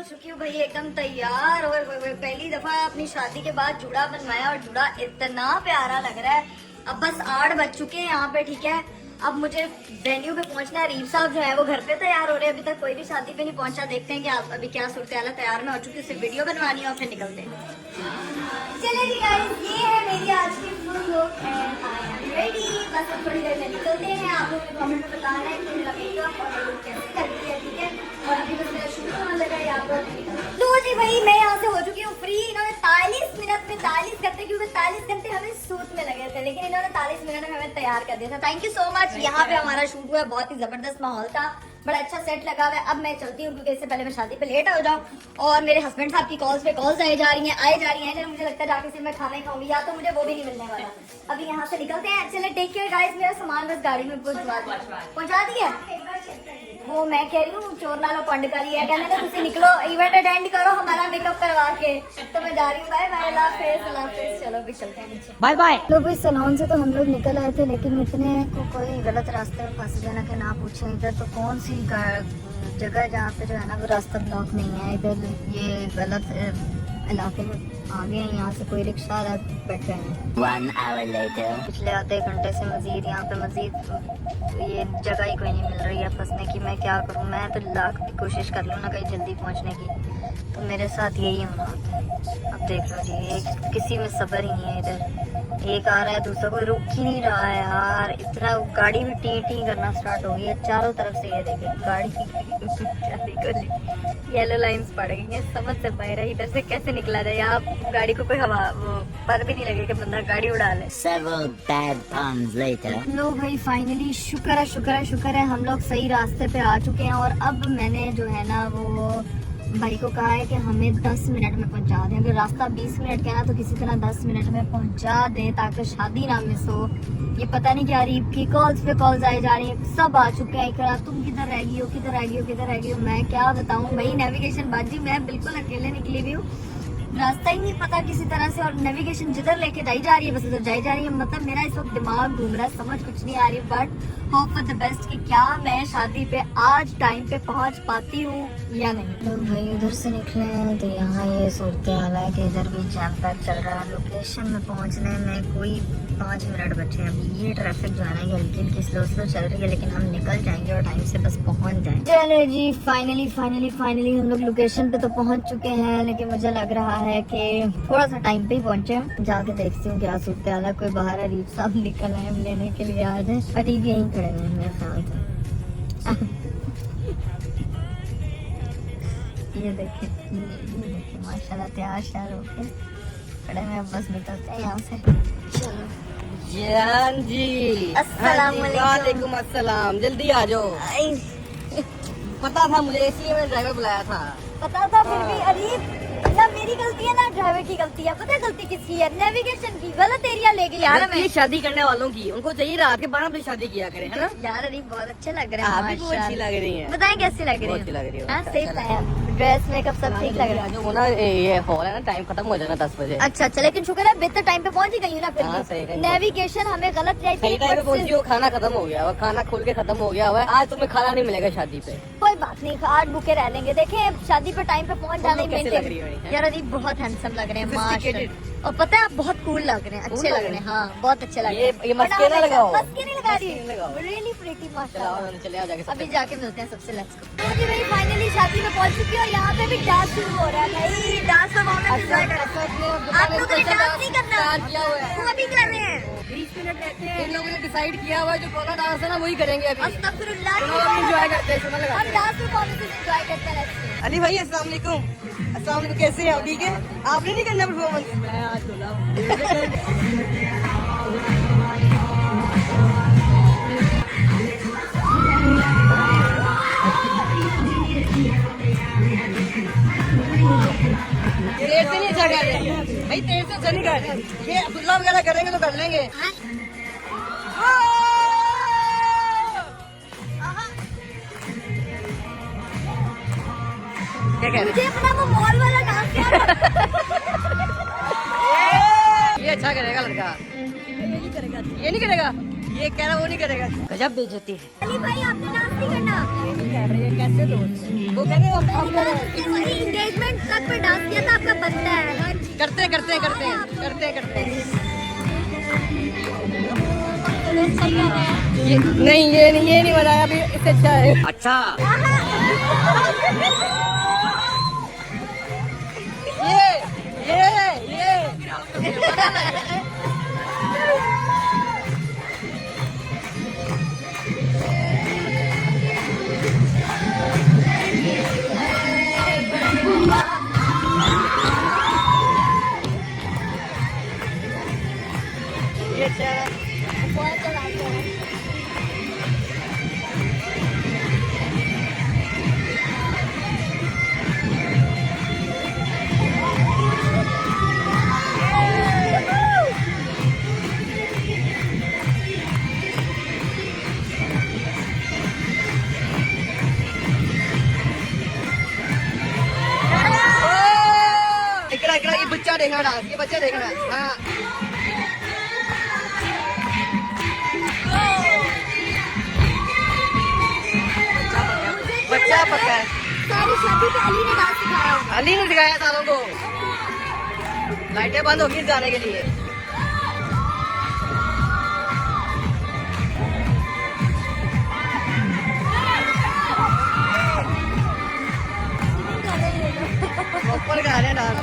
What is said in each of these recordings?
चुकी हूँ भाई एकदम तैयार। और पहली दफा अपनी शादी के बाद जुड़ा बनवाया और जुड़ा इतना प्यारा लग रहा है। अब बस 8 बज चुके हैं यहाँ पे, ठीक है। अब मुझे वेन्यू पे पहुंचना है। रीफ साहब जो है वो घर पे तैयार हो रहे हैं, अभी तक कोई भी शादी पे नहीं पहुंचा। देखते हैं कि आप अभी क्या सूरत हाल है। तैयार में हो चुकी, सिर्फ वीडियो बनवानी है और फिर निकलते हैं। चलिए जी गाइस, ये है मेरी आज की full look and I am ready. बस अब थोड़ी देर में निकलते हैं। आप लोग कमेंट में बताना है कि मेरा मेकअप और लुक कैसे करती है, ठीक है। और अभी बस मेरा शुरू होने लगा है, आप लोग तो जी भाई मैं यहाँ से हो चुकी हूँ फ्री। इन्होंने 43 मिनट में 43 करते, क्योंकि 43 घंटे हमें सूट में लगे थे, लेकिन इन्होंने 43 मिनट में हमें तैयार कर दिया था। Thank you so much. यहाँ पे हमारा शूट हुआ, बहुत ही जबरदस्त माहौल था, बड़ा अच्छा सेट लगा हुआ है। अब मैं चलती हूँ क्योंकि इससे पहले मैं शादी पे लेट हो जाऊँ। और मेरे हस्बैंड साहब की कॉल्स पे कॉल्स आए जा रही हैं। मुझे लगता है जाके सिर्फ मैं खाना ही खाऊंगी, या तो मुझे वो भी नहीं मिलने वाला। अभी यहाँ से निकलते हैं। चले टेक केयर गाइस। मेरा सामान बस गाड़ी में पहुँचा दिया। वो मैं कह रही हूँ चोर नालो पंड करी है, कहने तुम निकलो इवेंट अटेंड करो हमारा मेकअप करवा के। तो मैं जा रही हूँ। बाय बाय, अल्लाह हाफिज़। चलो भी चलते हैं नीचे। Bye bye. लोग इस सलोन से तो हम लोग निकल आए थे, लेकिन इतने को कोई गलत रास्ते में फंस गया ना कि ना पूछे। इधर तो कौन सी जगह जहाँ पे जो है ना वो रास्ता ब्लॉक नहीं है। इधर ये गलत इलाके में आ गए हैं। यहाँ से कोई रिक्शा बैठ गए हैं। 1 hour later. पिछले आधे घंटे से मजीद यहाँ पे ये जगह ही कोई नहीं मिल रही है फंसने की। मैं क्या करूँ, मैं तो लाख की कोशिश कर लूँ ना कहीं जल्दी पहुँचने की, तो मेरे साथ यही होना होता है। अब देख लो जी, किसी में सब्र ही नहीं है। इधर एक आ रहा है, दूसरा कोई रुक ही नहीं रहा है यार। इतना गाड़ी भी टी टी करना स्टार्ट हो गई है चारों तरफ से। ये देखे गाड़ी येलो लाइंस पड़ गई है, समझ से बाहर है। इधर से कैसे निकला जाए? आप गाड़ी को कोई हवा वो पर भी नहीं लगे कि बंदा गाड़ी उड़ा ले। Several bad puns later. लो भाई फाइनली शुक्र है हम लोग सही रास्ते पे आ चुके हैं। और अब मैंने जो है ना वो भाई को कहा है कि हमें 10 मिनट में पहुंचा दें। अगर रास्ता 20 मिनट का है ना तो किसी तरह 10 मिनट में पहुंचा दें ताकि शादी ना मिस हो। ये पता नहीं क्या रीप की कॉल्स पे कॉल्स आई जा रही है, सब आ चुके हैं। इकरा तुम किधर रह गई हो, मैं क्या बताऊं भाई। नेविगेशन बाजी मैं बिल्कुल अकेले निकली हुई हूँ, रास्ता ही नहीं पता किसी तरह से। और नेविगेशन जिधर लेके जाई जा रही है बस उधर जाई जा रही है। मतलब मेरा इस वक्त दिमाग घूम रहा है, समझ कुछ नहीं आ रही। But hope for the best कि क्या मैं शादी पे आज टाइम पे पहुंच पाती हूँ या नहीं। तो भाई उधर से निकले हैं तो यहाँ ये सूरत हाल है कि इधर भी जैम पैक चल रहा है। लोकेशन में पहुँचने में कोई 5 मिनट बचे हैं। अभी ये ट्रैफिक जो है ना ये हल्की हल्की स्लो चल रही है, लेकिन हम निकल जाएंगे और टाइम से बस पहुँच जाएंगे। चले जी फाइनली हम लोग लोकेशन पे तो पहुँच चुके हैं, लेकिन मुझे लग रहा है कि थोड़ा सा टाइम पे ही पहुंचे। जाके देखती हूँ क्या सूरत हाल है। कोई बाहर अरीब साहब निकल आए हम लेने के लिए आज है। अरीब यहीं खड़े हैं मेरे ख्याल से। ये देखिए माशाल्लाह तैयार श्यार होके खड़े हैं। बस निकलते हैं यहाँ से। चलो जान जी, अस्सलाम वालेकुम अस्सलाम। जल्दी आ जाओ। पता था मुझे, इसलिए मैंने ड्राइवर बुलाया था। पता था फिर भी अरीब ना मेरी गलती है ना ड्राइवर की गलती है। पता है गलती किसकी है? नेविगेशन की। गलत एरिया ले गई यार। ये शादी करने वालों की, उनको चाहिए रात के 12 बजे शादी किया करें, है ना यार अरीब बहुत अच्छे लग रहे हैं। आप भी बहुत अच्छी लग रही हैं। बताएं कैसी लग बहुत अच्छी लग रही रही है। है? सेफ है, ड्रेस मेकअप सब ठीक लग रहा है। जो वो ना ये हॉल है ना, टाइम खत्म हो जाना 10 बजे। अच्छा, लेकिन शुक्र है बेहतर टाइम पे पहुंच ही गई हूँ ना। हाँ, सही फिर कही। नेविगेशन हमें गलत जाए सही टाइम पे पहुंची हो, खाना खत्म हो गया और खाना खोल के खत्म हो गया हुआ है। आज तुम्हें खाना नहीं मिलेगा शादी पे। कोई बात नहीं, आज भूखे रह लेंगे। देखें शादी पे टाइम पे पहुंच जाने कैसे लग रही है? यार अजीब बहुत हैंडसम लग रहे हैं Sophisticated। माशाल्लाह। और पता है आप बहुत कूल लग रहे हैं, अच्छे लग रहे हैं। हाँ बहुत अच्छे लग रहे हैं। ये मस्के ना लगाओ। मस्के नहीं लगा रही, मस्के नहीं लगाओ। रियली प्रीटी चलो माशाल्लाह। चले आओ जाके। अभी जाके मिलते हैं सबसे। Let's go. तो जी भाई फाइनली शादी में पहुंच चुकी हूँ। यहाँ पे भी डांस शुरू हो रहा है भाई। डांस परफॉर्मेंस एंजॉय कर रहे हैं। आप लोगों ने डांस नहीं करना, किया हुआ है। वो अभी कर रहे हैं। 20 मिनट रहते हैं। इन लोगों ने डिसाइड किया हुआ है जो कोना डांस है ना वही करेंगे अभी। अस्तगफिरुल्लाह। एंजॉय करते हैं, सुना लगा। हम डांस परफॉर्मेंस एंजॉय करते हैं। let's go। अली भाई अस्सलाम वालेकुम। अस्सलाम वालेकुम, कैसे हैं आप? ठीक है। आपने नहीं करना परफॉर्मेंस? मैं आज तेज से नहीं अच्छा कर रहे भाई, तेज से अच्छा नहीं कर रहे। ये अब्दुल्ला वगैरह करेंगे तो कर लेंगे। क्या कह रहे मुझे अपना वो मॉल वाला डांस ये अच्छा करेगा लड़का। ये नहीं करेगा, ये कह रहा वो नहीं करेगा। गजब बेइज्जती है। अली भाई आपने डांस नहीं करना। कैसे दोस्त वो कह रहे हैं हम इंगेजमेंट करते करते करते करते करते नहीं ये नहीं बताया अभी, इससे अच्छा है। अच्छा ये ये बच्चा देखना डांस, ये बच्चा देखना। हाँ बच्चा पक्का है। सारी शादी पे अली ने डांस सिखाया होगा। अली ने सिखाया सालों को। लाइटें बंद होगी इस गाने के लिए। ऊपर गा रहे हैं डांस।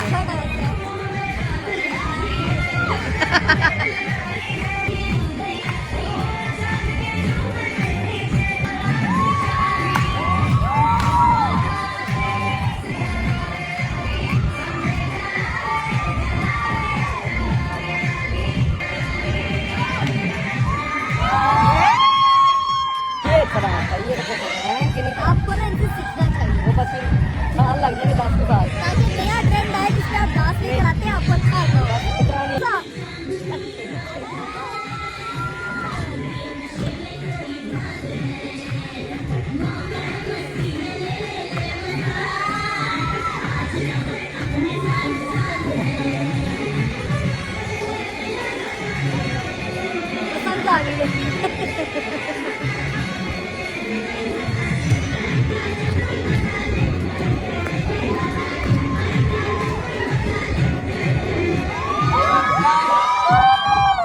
आपको ना इनसे सीखना चाहिए। वो बस साल लग जाएंगे 10 के साल। ताकि नया ट्रेंड आए जिसमें आप डांस लेकर आते हैं, आपको अच्छा आता होगा। पसंद आ गई।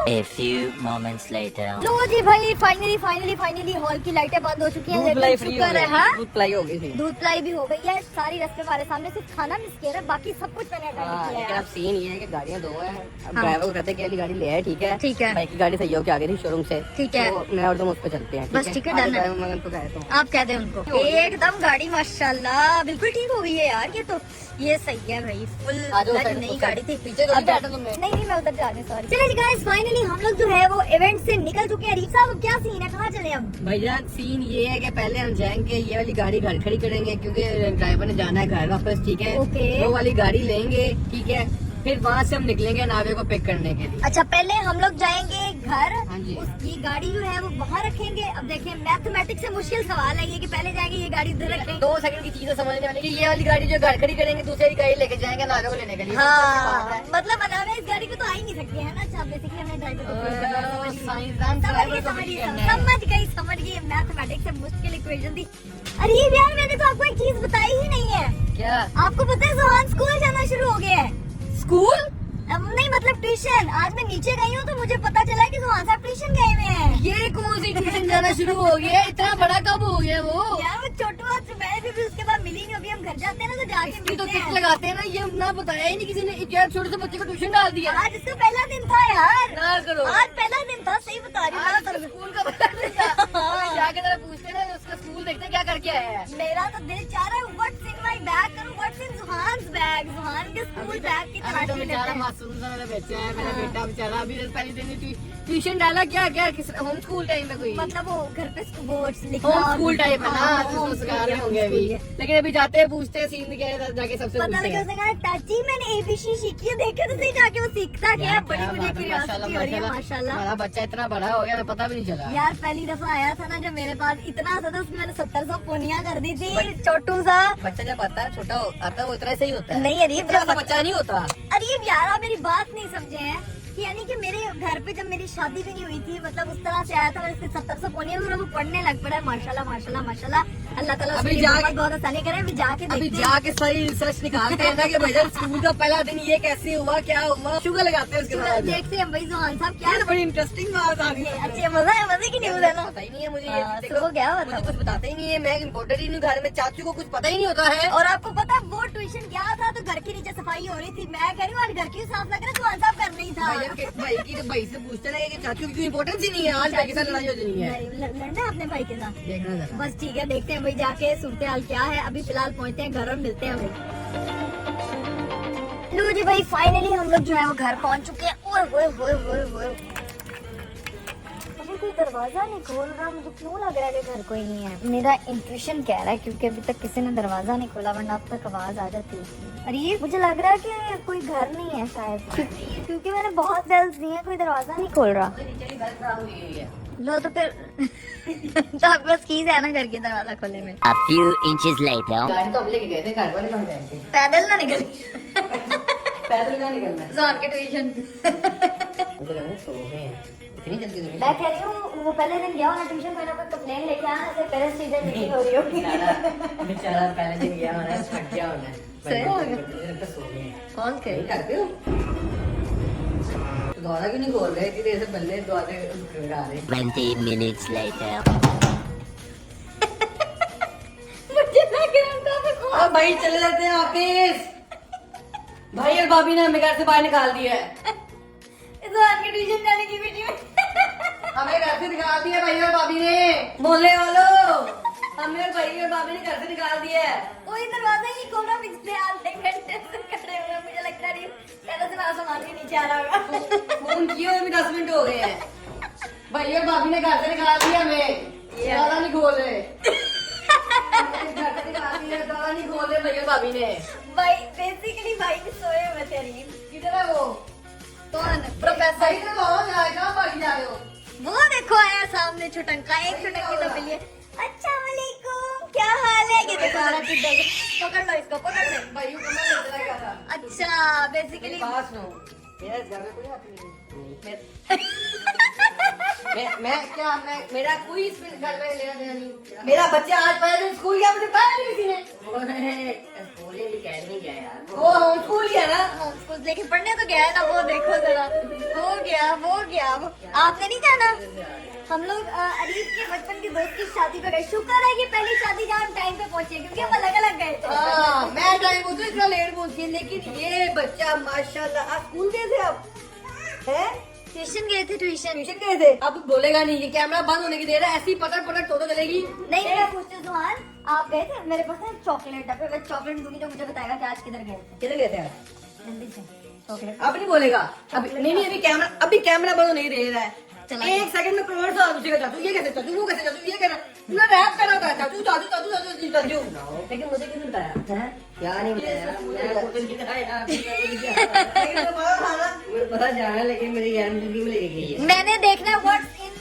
A few moments later. लो जी भाई, फाइनली हॉल की लाइटें बंद हो चुकी हैं। दूध पिलाई फ्री हो शुक्र है, गई। हाँ? दूध पिलाई हो गई थी। दूध पिलाई भी हो गई है। सारी रस्ते हमारे सामने, सिर्फ खाना मिस किया है, बाकी सब कुछ मैंने अटेंड हाँ, किया लेकिन है। अब सीन ये है कि गाड़ियाँ दो हैं। अब हाँ। ड्राइवर को कहते हैं कि अगली गाड़ी ले आए, ठीक है। ठीक है। बाइक की गाड़ी सही हो के आ गई थी शोरूम से। ठीक है। तो मैं और तुम उस पर चलते हैं। बस ठीक है, आगे डन है। ड्राइवर मैं उनको कहता हूँ। आप कह दें उनको। एकदम गाड़ी माशाल्लाह बिल्कुल ठीक हो गई है यार। ये तो ये सही है भाई। फुल आ जाओ साइड, नई उस गाड़ी साइड। थी। पीछे तो नहीं बैठा तुमने। नहीं मैं उधर जा रही हूँ, सॉरी। चलिए गाइस, फाइनली हम लोग जो है वो इवेंट से निकल चुके हैं। रीफ साहब क्या सीन है, कहाँ चले अब? भैया सीन ये है कि पहले हम जाएंगे, ये वाली गाड़ी घर खड़ी करेंगे क्योंकि ड्राइवर ने जाना है घर वापस, ठीक है। ओके। वो वाली गाड़ी लेंगे, ठीक है। फिर वहाँ से हम निकलेंगे नावे को पिक करने के लिए। अच्छा, पहले हम लोग जाएंगे घर। हाँ जी। उसकी गाड़ी जो है वो वहाँ रखेंगे। अब देखें, मैथमेटिक्स से मुश्किल सवाल है ये कि पहले जाएंगे ये गाड़ी उधर रखें। 2 सेकंड की चीजें समझने वाली कि ये वाली गाड़ी जो घर खड़ी करेंगे, दूसरी गाड़ी लेके जाएंगे नावे को लेने के लिए। हाँ, मतलब बनावे इस गाड़ी को तो आ ही नहीं सकते है ना। अच्छा, बेसिकली हमने ड्राइवर को साइंसदान ड्राइवर को भी करना है। समझ गई। मैथमेटिक्स से मुश्किल इक्वेशन थी। अरे यार, मैंने तो आपको एक चीज बताई ही नहीं है। क्या? आपको पता है सुहान स्कूल जाना शुरू हो गया है। स्कूल? नहीं मतलब ट्यूशन। आज मैं नीचे गई हूँ तो मुझे पता चला कि सुहान साहब ट्यूशन गए हुए हैं। ये कौन सी ट्यूशन जाना शुरू हो गया? इतना बड़ा कब हो गया वो? यार वो छोटू आज मैं भी उसके बाद मिली नहीं। अभी हम घर जाते हैं ना तो जाके इसकी तो मिलते किट हैं। लगाते हैं ना, ये ना बताया ही नहीं किसी ने। यार छोटे से बच्चे को ट्यूशन डाल दिया। आज इसका पहला दिन था यार। ना करो। आज पहला दिन था, सही बता रही हूँ। आज तो स्कूल का बता जाके जरा पूछते ना उसका स्कूल, देखते क्या करके आया है। मेरा तो दिल चाह रहा है व्हाट्स इन माय बैग करूं, व्हाट्स इन सुहान्स बैग। सुहान के स्कूल बैग की अभी तो तलाशी बेचारा लेते हैं। मासूम सा मेरा बच्चा है, मेरा बेटा बेचारा अभी पहले दिन ट्यूशन डाला। क्या क्या किस होम स्कूल टाइम में कोई मतलब वो घर पे बोर्ड्स लिखना। होम स्कूल टाइप है ना, हाँ, तो home संस्कार school में होंगे अभी। लेकिन अभी जाते हैं पूछते हैं सीन क्या है, जाके सबसे पता पूछते लगा हैं। उसने कहा चाची मैंने एबीसी सीखी है। देखे तो सही जाके वो सीखता क्या है। बड़ी मुझे क्यूरियोसिटी हो रही है माशाल्लाह। हमारा बच्चा इतना बड़ा हो गया, पता भी नहीं चला। यार पहली दफा आया था ना जब मेरे पास इतना सा था, उसमें मैंने 700 पोनिया कर दी थी। छोटू सा बच्चा जब आता है छोटा आता है वो इतना सही होता है। नहीं अरीब, इतना सा बच्चा नहीं होता। अरीब यार आप मेरी बात नहीं समझे हैं कि यानी कि मेरे घर पे जब मेरी शादी भी नहीं हुई थी, मतलब उस तरह से आया था। मैंने 700 पोनिया में वो पढ़ने लग पड़ा है माशाल्लाह माशाल्लाह माशाल्लाह। अल्लाह ताला अभी उसके लिए जाके- बहुत आसानी करे। अभी जाके अभी देखते हैं। जाके सारी रिसर्च निकालते हैं ना कि भैया स्कूल का पहला दिन ये कैसे हुआ, क्या हुआ, शुगर लगाते हैं उसके बाद। देखते हैं भाई जुहान साहब क्या ये तो बड़ी इंटरेस्टिंग बात आ गई। अच्छे मजा है, मजे की न्यूज है ना। पता ही नहीं है मुझे हाँ, ये। सुबह क्या हुआ था? मुझे कुछ बताते ही नहीं है, मैं इम्पोर्टेड ही नहीं, घर में चाचू को कुछ पता ही नहीं होता है। और आपको पता है वो ट्यूशन गया था तो घर के नीचे सफाई हो रही थी। मैं कह रही हूँ आज घर की साफ लग रहा है, जुहान साहब कर नहीं था। भाई से पूछते रहे कि चाचू की इम्पोर्टेंस ही नहीं है, आज भाई के साथ लड़ाई हो जानी है। लड़ना है अपने भाई के साथ। देखना जरा। बस ठीक है, देखते हैं भाई जाके सूरत हाल क्या है। अभी फिलहाल पहुंचते हैं घर और मिलते हैं भाई। लो जी भाई, फाइनली हम लोग जो है वो घर पहुंच चुके हैं। ओए अभी कोई दरवाजा नहीं खोल रहा, मुझे क्यों लग रहा है कि घर कोई नहीं है। मेरा इंट्यूशन कह रहा है क्योंकि अभी तक किसी ने दरवाजा नहीं खोला, वरना अब तक आवाज आ जाती है। और ये मुझे लग रहा है कि कोई घर नहीं है शायद, क्योंकि मैंने बहुत बेल्स दिए हैं, कोई दरवाजा नहीं खोल रहा। लो तो फिर तो आपके पास कीज है ना घर के दरवाजा खोलने में। A few inches later. गाड़ी तो हम लेके गए थे, घर वाले कहाँ जाएंगे? पैदल ना निकल पैदल कहाँ निकलना है? जान के ट्यूशन। मुझे लग रहा है सो गए हैं। इतनी जल्दी तो नहीं मैं कह रही हूँ वो पहले दिन गया होना ट्यूशन, कोई ना कोई कंप्लेन लेके आना, ऐसे पेरेंट्स टीचर मीटिंग हो रही होगी। बेचारा पहले दिन गया होना है, थक गया होना है। सही हो गया। मुझे लगता है सो गए हैं। कौन यही करते हो? द्वारा क्यों नहीं खोल रहे? इतनी देर से बल्ले द्वारे खड़का रहे। 20 minutes later. मुझे लग रहा था तो अब भाई चले जाते हैं ऑफिस। भाई और भाभी ने हमें घर से बाहर निकाल दिया है। जान के ट्यूशन जाने की वीडियो। हमें घर से निकाल दिया भाई और भाभी ने। मोहल्ले वालों, हमें भाई और भाभी ने घर से निकाल दिया है। कोई दरवाजा ही नहीं खोल रहा, पिछले आधे घंटे से खड़े हुए हैं। मुझे लगता नहीं पहले से मेरा सामान भी नीचे आ रहा होगा। फोन किए हुए भी 10 मिनट हो गए हैं। भाई और भाभी ने घर से निकाल दिया हमें। ज्यादा नहीं खोल रहे। घर से निकाल दिया, ज्यादा नहीं खोल रहे भाई और भाभी ने। भाई बेसिकली भाई भी सोए हुए थे रीम। किधर है वो? कौन? प्रोफेसर। इधर कौन है? कहाँ भागी जा रहे हो? वो देखो आया सामने छुटंका, एक छुटंकी तो मिली है। अस्सलाम वालेकुम, क्या हाल है? ये देखो मेरा चिट्टा है। पकड़ लो इसको, पकड़ लो। भाई को मैं चला गया था। अच्छा बेसिकली पास में हूँ। मेरा घर में कोई अपनी नहीं। मेरा कोई इसमें घर में लेना देना नहीं। मेरा बच्चा आज पहले दिन स्कूल गया, मुझे पता नहीं किसी ने। स्कूल ही अकेडमी गया यार. वो होम स्कूल गया ना। होम स्कूल लेकिन पढ़ने तो गया है ना। वो देखो जरा, वो गया वो आपने नहीं जाना। हम लोग अरीब के बचपन के दोस्त की शादी पे गए। शुक्र है कि पहली शादी जहाँ हम टाइम पे पहुंचे, क्योंकि हम अलग अलग गए थे। हाँ, मैं टाइम बोलती हूँ, इतना लेट बोलती है, लेकिन ये बच्चा माशाल्लाह। आप स्कूल गए थे? आप हैं? ट्यूशन गए थे, ट्यूशन। ट्यूशन गए थे? अब बोलेगा नहीं, ये कैमरा बंद होने की देर है, ऐसी पकड़ पकड़ तो चलेगी। नहीं मैं पूछती हूँ जुहान, आप गए थे? मेरे पास है चॉकलेट है, मैं चॉकलेट दूंगी तो मुझे बताएगा कि आज किधर गए थे। किधर गए थे आप? जल्दी से चॉकलेट। अब नहीं बोलेगा। नहीं अभी कैमरा बंद नहीं दे रहा है। चला। एक सेकंड में करोड़ सवाल पूछेगा, चाचू ये कैसे, चाचू वो कैसे, चाचू ये कैसे। पूरा रैप कर रहा था, चाचू चाचू चाचू चाचू चाचू। लेकिन मुझे किसने बताया? क्या नहीं बताया? मैं कुछ नहीं बताया। लेकिन तो पता था ना, मुझे पता जाना, लेकिन मेरी गारंटी में लेके गई है। मैंने देखना व्हाट्स इन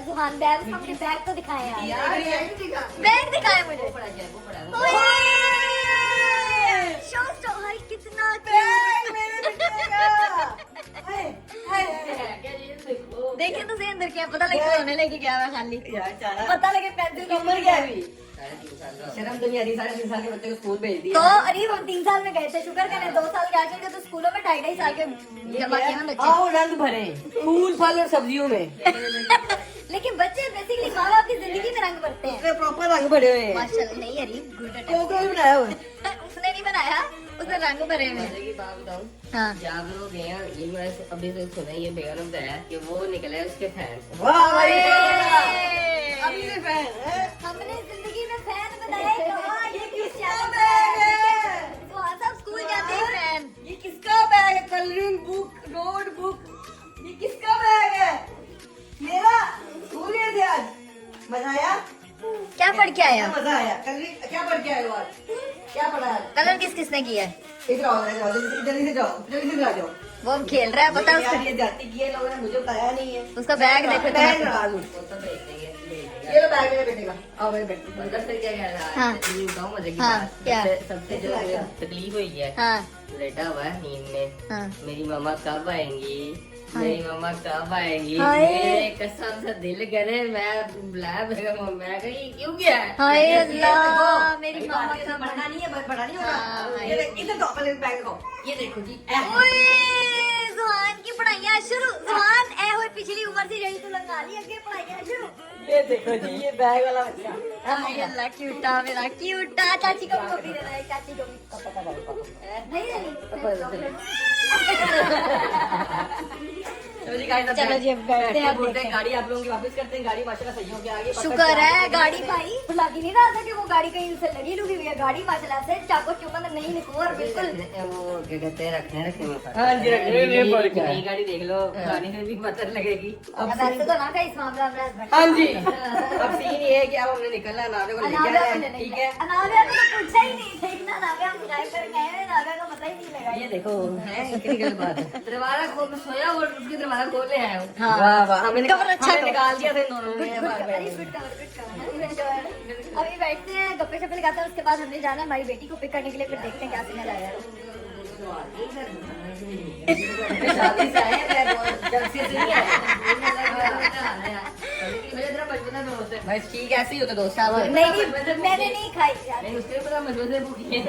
जुहान बैग, अपने बैग तो दिखाए यार। यार ये नहीं दिखा। बैग दिखाए मुझे। वो पड़ा क्या, वो पड़ा है, वो ओए शो स्टॉप, हाय कितना बैग मेरे बेटे का। हाय हाय क्या ये देखो। देखे तो सही अंदर क्या पता लगे होने लेके गया मैं खाली। यार चारा पता लगे पेंसिल की उम्र क्या है अभी? शर्म तो नहीं आ रही, 3.5 साल के बच्चे को स्कूल भेज दिया। तो अरीब हम 3 साल में गए थे, शुक्र करें 2 साल के आगे तो स्कूलों में 2.5 साल के जमा किए ना बच्चे। आओ रंग भरे फूल फल और सब्जियों में। लेकिन बच्चे बेसिकली माँ बाप की जिंदगी में रंग भरते हैं। प्रॉपर रंग भरे हुए हैं। माशाल्लाह। नहीं अरीब गुड वो कोई बनाया हुआ है। उसने नहीं बनाया, उसने रंग भरे हुए हैं। की बात बताऊं, हाँ जब लोग गए हैं, ये मैंने अभी से सुना, ये बेगम ने बताया कि वो निकले उसके फैन। वाह भाई, अरे! अभी से फैन है। हमने जिंदगी में फैन बनाए कहाँ? ये किसका बैग है? तो हाँ सब स्कूल जाते हैं फैन। ये किसका बैग है? कलरिंग बुक, नोट बुक, ये किसका बैग है? मेरा। स्कूल गए थे आज, मजा आया? क्या पढ़ के आया? मजा आया। कलरिंग क्या पढ़ के आए हो आज? क्या पढ़ा आज? कलर किस किसने किया है? इधर आओ, इधर आओ, जल्दी से जाओ, जल्दी से आ जाओ। वो अब खेल रहा है, पता है यार उसका। ये जाती की है, लोगों ने मुझे बताया नहीं है। उसका बैग देखो बैग तो। निकाल लूं। वो तो भेज देंगे, ये लो बैग मेरे बेटे का। आओ मेरे बेटे। उधर से क्या कह रहा हाँ। है? ये बताऊं मजे की हाँ, बात। क्या? सबसे जो मुझे तकलीफ हुई है, हाँ लेटा हुआ है नींद में, हाँ मेरी मामा कब आएंगी, मेरी मम्मा कब आएगी? हाय। मेरे कसम से दिल करे मैं बुलाया बेगम, मैं कही क्यों गया? हाय अल्लाह, मेरी मेरी मामा मामा का बढ़ना नहीं है, बड़ा नहीं होगा। हाँ, ये देख, इधर दो पहले बैग को। ये देखो जी। ओए जुहान की पढ़ाइयां शुरू। जुहान ए होए पिछली उम्र से यही तो लगा ली, अगे पढ़ाइयां शुरू। ये देखो जी, ये बैग वाला बच्चा। हाय अल्लाह, क्यूटा मेरा क्यूटा। चाची को भी कॉपी देना है, चाची को भी। नहीं नहीं चलो जी गाइस, चलो जी, अब बैठते हैं, अब बोलते देखते हैं हैं। गाड़ी आप लोगों की वापस करते हैं। गाड़ी माशाल्लाह सही हो गया आगे। शुक्र है गाड़ी भाई लग ही नहीं रहा था कि वो गाड़ी कहीं से लगी लुगी हुई है। गाड़ी माशाल्लाह से चाको चुम्बन नहीं निकोर बिल्कुल। वो क्या कहते हैं, रखने में फर्क। हाँ जी, रखने में फर्क है। नई गाड़ी देख लो, गाड़ी में भी पता लगेगी। अब ऐसे तो ना कहीं इस मामला में हस्बैंड। हाँ जी, अब सीन ये है कि अब हमने निकलना है, नावे को लेके अनाव्या आए को हैं, लेने ठीक गए। है। अनाव्या को तो पूछा ही नहीं था, इतना अनाव्या हम ड्राइव कर गए हैं, अनाव्या का पता ही नहीं लगा। ये देखो, है कितनी गलत बात है। दरवाजा खोल, मैं सोया और उसके दरवाजा खोल ले आया हूँ। वाह वाह, हमने कवर अच्छा हमने निकाल दिया था इन दोनों गुड ने। गुड कवर, अरे गुड कवर, गुड कवर। अभी बैठते हैं, गप्पे शप्पे लगाते हैं, उसके बाद हमने जाना है हमारी बेटी को पिक करने के लिए, फिर देखते हैं क्या सिग्नल आया है। शादी से आए थे, बहुत जल्द से नहीं आए। मुझे तेरा बचपन में दोस्त है। भाई ठीक ऐसे ही होता दोस्त साहब। नहीं मैंने नहीं खाई यार। नहीं, उसके पता मजबूत से भूखी है।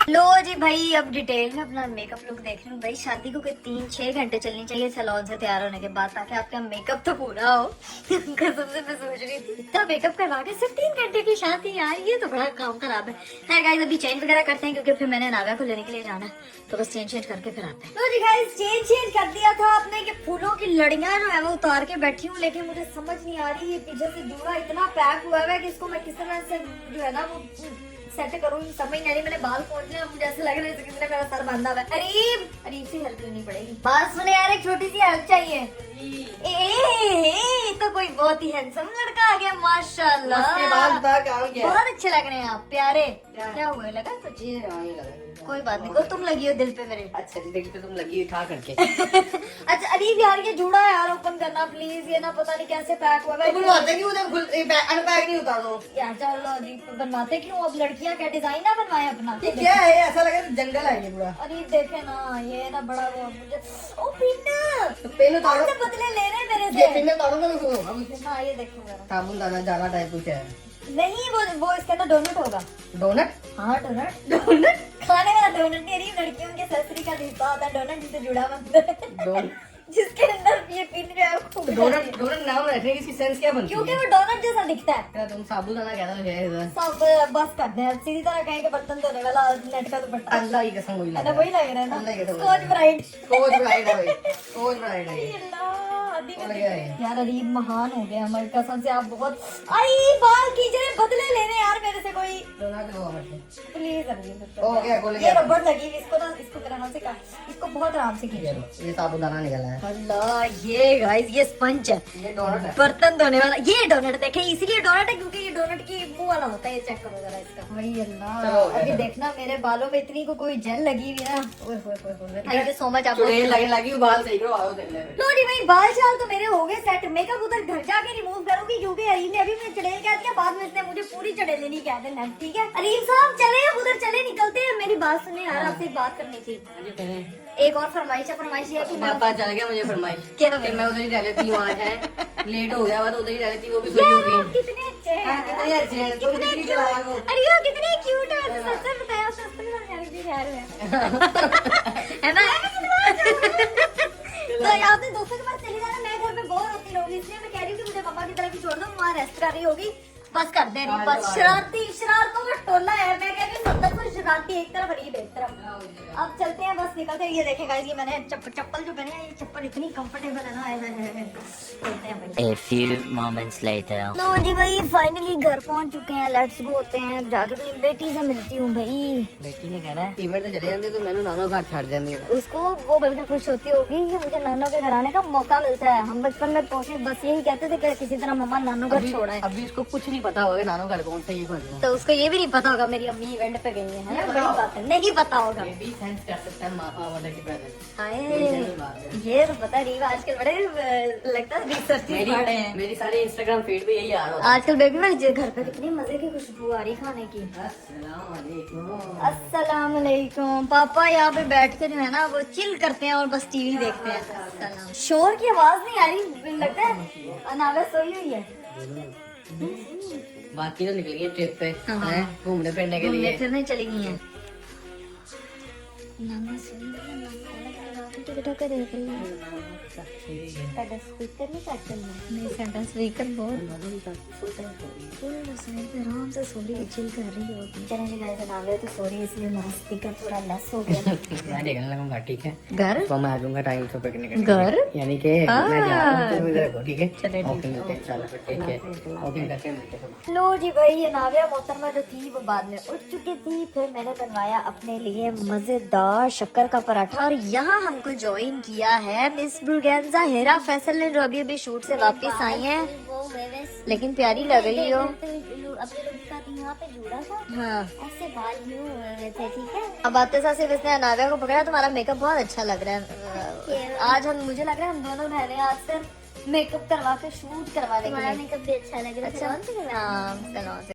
लो जी भाई, अब डिटेल में अपना मेकअप लुक देख रही हूँ भाई। शादी को कोई 3-6 घंटे चलनी चाहिए सैलून से तैयार होने के बाद, ताकि आपका मेकअप तो पूरा हो। कसम से मैं सोच रही थी इतना मेकअप करवा के सिर्फ 3 घंटे की शादी, यार ये तो बड़ा काम खराब है। खैर गाइस, अभी चेंज वगैरह करते हैं क्योंकि फिर मैंने नागा को लेने के लिए जाना है, तो बस चेंज करके फिर आते हैं। तो जी गाइस, चेंज कर दिया था आपने कि फूलों की लड़ियां जो है वो उतार के बैठी हूँ, लेकिन मुझे समझ नहीं आ रही ये पीछे से दूल्हा इतना पैक हुआ है कि इसको मैं किस तरह से जो है ना वो सेट करूँ, समझ नहीं आ रही। मैंने बाल पहुंचने, मुझे ऐसे लग रहा है जैसे किसी ने मेरा सर बांधा हुआ है। अरीब से हेल्प लेनी पड़ेगी। बात सुने यार, एक छोटी सी हेल्प चाहिए। ए तो कोई बहुत ही हैंडसम लड़का आ गया माशाल्लाह। उसके बाद बता काम क्या है? बहुत अच्छे लग रहे हैं आप, प्यारे। क्या हुआ, लगा कुछ? कोई बात नहीं, कोई तुम लगी हो दिल पे मेरे। अच्छा जी, देखते तुम लगी उठा करके। अच्छा अरीब यार, ये जुड़ा है यार, ओपन करना प्लीज। ये ना पता नहीं कैसे पैक हुआ है। बनवाते क्यों थे? अनपैक नहीं होता तो यार चलो अजीब बनवाते क्यों? अब लड़कियां क्या डिजाइन ना बनवाए अपना। ये क्या है? ऐसा लगा जंगल है ये पूरा। अरे देखे ना, ये ना बड़ा वो मुझे ओ पिन तो पेन उतारो, से बदले ले रहे हैं मेरे ये से। पेन उतारो ना उसको। हाँ ये देखो जरा। साबुन दाना ज्यादा टाइप कुछ है। नहीं वो इसके अंदर डोनट होगा। डोनट? हाँ डोनट खाने वाला डोनट नहीं। अरे लड़कियों के ससुरी का हिस्सा होता है डोनट, जिससे जुड़ा बनता है। डोनट जिसके अंदर ये पिन जो है वो खूब डोनट डोनट नाम रखने की इसकी सेंस क्या बनती क्योंकि है? वो डोनट जैसा दिखता है। क्या तुम साबुदाना कहना है? सब बस करते हैं, सीधी तरह कहेंगे बर्तन धोने वाला नेट का दुपट्टा। अल्लाह की कसम वही है ना, वही लग रहा है अल्लाह की ना, कसम। Scotch Brite. कोच ब्राइड है भाई, कोच ब्राइड है ये। अल्लाह, लग गया है। यार अरीब महान हो गया हमारी कसम से, आप बहुत आई बाल कीजिए, बदले लेने यार मेरे से कोई डोनट लो मत। प्लीज अरीब। हो गया, बोल ये गया। रबड़ लगी हुई, इसको ना इसको मेरा हाथ से काट, इसको बहुत आराम से कीजिए। ये साबुदाना निकला है। अल्लाह, ये गाइस ये स्पंज है, ये डोनट है। बर्तन धोने वाला। ये डोनट देखे, इसलिए डोनट है क्योंकि ये डोनट की मुंह वाला होता है। ये चेक करो जरा इसका। वही अल्लाह, चलो, अभी देखना मेरे बालों में इतनी को कोई जेल लगी हुई ना। थैंक यू सो मच आप। चुड़ैल लगी लगी बाल सही करो, आओ देख ले। लो जी भाई, बाल शाल तो मेरे हो गए सेट। मेकअप उधर घर जाके रिमूव करूंगी क्योंकि अरीब ने अभी मुझे चड़ेल कह दिया, बाद में इसने मुझे पूरी चड़ेल नहीं कह देना। ठीक है अरीब साहब, चले अब उधर चले, निकलते हैं। मेरी बात सुने यार, आपसे एक बात करनी थी। एक और फरमाइश है कि मैं पता चल गया मुझे फरमाइश क्या कि मैं उधर ही रह लेती हूँ। आज है लेट हो गया हुआ तो उधर ही रह लेती, वो भी सोई होगी। आप कितने अच्छे हैं। हाँ, कितने अच्छे हैं, तुम कितने कितनी cute चलाक हैं। हो। अरे वो कितने क्यूट है, सच सच बताया, सच में है ना। तो आपने दोस्तों के पास चली जाना, मैं घर में बोर होती रहूंगी, इसलिए मैं कह रही हूँ कि मुझे मम्मा की तरफ ही छोड़ दो, वहाँ रेस्ट कर रही होगी। बस कर दे रही, बस शरारतों का टोला है। मैं कह रही हूँ 70 शरारती एक तरफ, अरीब एक तरफ। अब चलते हैं, बस निकलते हैं। ये देखेगा, ये मैंने चप्पल जो पहने हैं, ये चप्पल इतनी कंफर्टेबल है ना। चलते हैं भाई। A few moments later. लो जी भाई, फाइनली घर पहुंच चुके हैं। लेट्स गो होते हैं, जाके अपनी बेटी से मिलती हूँ भाई। बेटी ने कहना है फीमेल तो चले जाते तो मैंने नानो घर छाड़ देंगे। उसको वो बिल्कुल खुश होती होगी कि मुझे नानो के घर आने का मौका मिलता है। हम बचपन में पहुंचे बस यही कहते थे कि किसी तरह मम्मा नानो घर छोड़ा है। अभी इसको कुछ नहीं पता होगा नानो घर कौन सा, ये कौन सा। तो उसको ये भी नहीं पता होगा मेरी अम्मी इवेंट पे गई है ना। है, बड़ी बात है, नहीं पता होगा। ये भी सेंस कर सकता है माँ मदर की प्रेजेंस। हाय, ये तो पता नहीं, आजकल बड़े लगता है रिसर्च पढ़े हैं। मेरी सारी इंस्टाग्राम फीड पे यही आ रहा है। आजकल बेबी मेरे घर पे कितनी मजे की खुशबू आ रही खाने की। अस्सलाम वालेकुम। पापा यहाँ पे बैठ के जो है ना वो चिल करते हैं और बस टीवी देखते हैं। अस्सलाम। शोर की आवाज नहीं आ रही, लगता है अनावे सोई हुई है। बाकी तो निकल गई ट्रिप पे हाँ। हैं, घूमने फिरने के घूमने लिए। फिरने चली गई हैं। नाना सोई है, नाना टिकटॉक कर देख रही है। साडा स्पीकर नहीं कट करना, नहीं साडा स्पीकर बहुत आराम से सो रही है, चिल कर रही है। चलें जी गाइस, अनावे तो सो रही है इसलिए हमारा स्पीकर थोड़ा लेस हो गया। मैं देखने लगूंगा, ठीक है। घर तो मैं आ जाऊंगा टाइम से पिकनिक करने। घर? यानी कि मैं जा रहा हूँ, तुम इधर रखो, ठीक है। चले, ठीक ओके मिलते हैं, चलो फिर ठीक है, ओके करके मिलते हैं। लो जी भाई, ये नाविया मोहतरमा जो थी वो बाद में उठ चुकी थी। फिर मैंने बनवाया अपने लिए मजेदार शक्कर का पराठा और यहाँ हमको ज्वाइन किया है मिस ब्रुगेंजा हेरा फैसल ने, जो अभी अभी शूट से वापस आई हैं, लेकिन प्यारी लग रही हो। अपने लोग के साथ यहाँ पे जुड़ा था, हाँ, ऐसे बाल यूं हुए हुए थे, ठीक है। अब आते साथ सिर्फ इसने अनाविया को पकड़ा। तुम्हारा मेकअप बहुत अच्छा लग रहा है आज। मुझे लग रहा है हम दोनों बहनें आज से मेकअप करवा के शूट करवा तुम्हारा देंगे। मेकअप भी अच्छा लग रहा है। अच्छा, हाँ, सैलून से